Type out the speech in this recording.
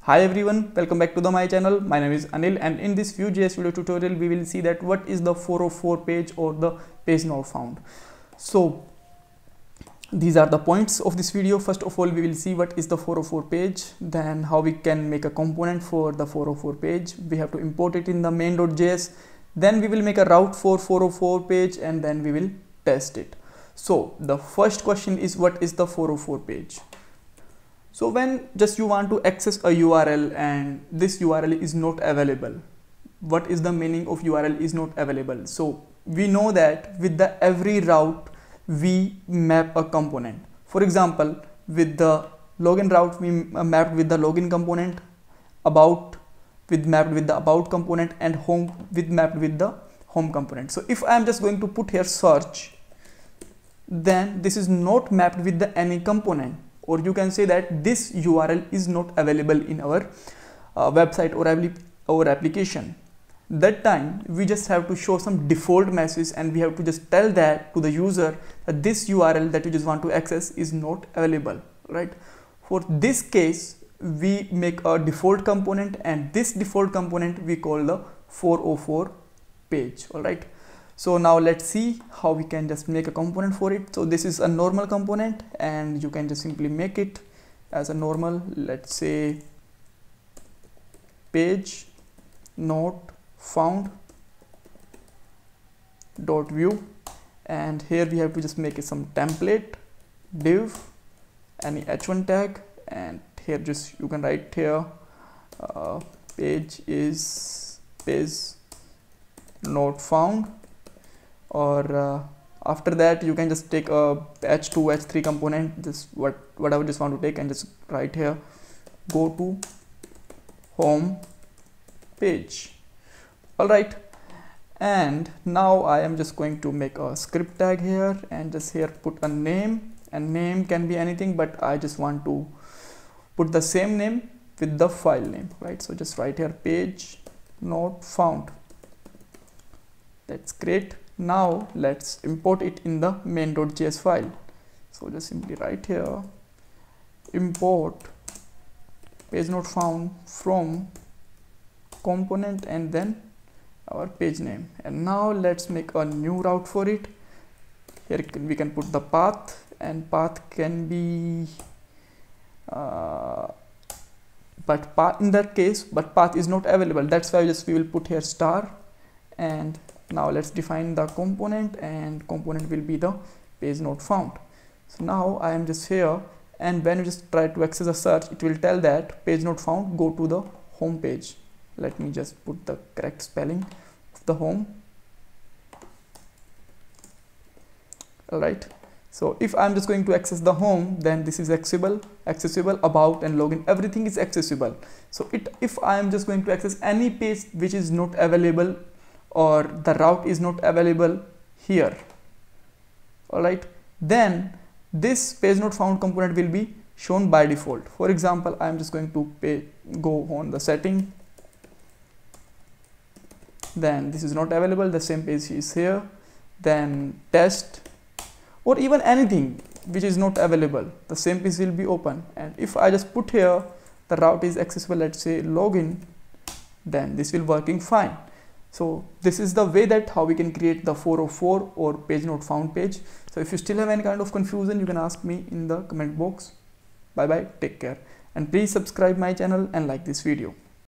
Hi everyone, welcome back to my channel. My name is Anil, and in this Vue.js video tutorial we will see that what is the 404 page or the page not found. So these are the points of this video. First of all, we will see what is the 404 page, then how we can make a component for the 404 page. We have to import it in the main.js, then we will make a route for 404 page, and then we will test it. So the first question is, what is the 404 page? So when just you want to access a URL and this URL is not available, what is the meaning of URL is not available? So we know that with the every route we map a component. For example, with the login route we mapped with the login component, about with mapped with the about component, and home with mapped with the home component. So if I am just going to put here search, then this is not mapped with the any component, or you can say that this URL is not available in our website or our application. That time we just have to show some default message, and we have to just tell that to the user that this URL that you just want to access is not available, right? For this case we make a default component, and this default component we call the 404 page. All right, so now let's see how we can just make a component for it. So this is a normal component, and you can just simply make it as a normal, let's say page not found dot view, and here we have to just make it some template div any h1 tag, and here just you can write here page is page not found, or after that you can just take a h2 h3 component, just whatever you just want to take, and just write here go to home page. All right, and now I am just going to make a script tag here, and just here put a name, and name can be anything, but I just want to put the same name with the file name, right? So just write here page not found. That's great. Now let's import it in the main.js file. So just simply write here import page not found from component and then our page name. And now let's make a new route for it. Here we can put the path, and path can be in that case, but path is not available. That's why we will put here star. And now let's define the component, and component will be the page not found. So now I am just here, and when you just try to access a search, it will tell that page not found, go to the home page. Let me just put the correct spelling of the home. All right, so if I'm just going to access the home, then this is accessible, about and login, everything is accessible. So if I am just going to access any page which is not available, or the route is not available here, all right, then this page not found component will be shown by default. For example, I am just going to go on the setting, then this is not available, the same page is here, then test, or even anything which is not available, the same page will be open. And if I just put here the route is accessible, let's say login, then this will working fine. So this is the way that how we can create the 404 or page not found page. So if you still have any kind of confusion, you can ask me in the comment box. Bye bye, take care, and please subscribe my channel and like this video.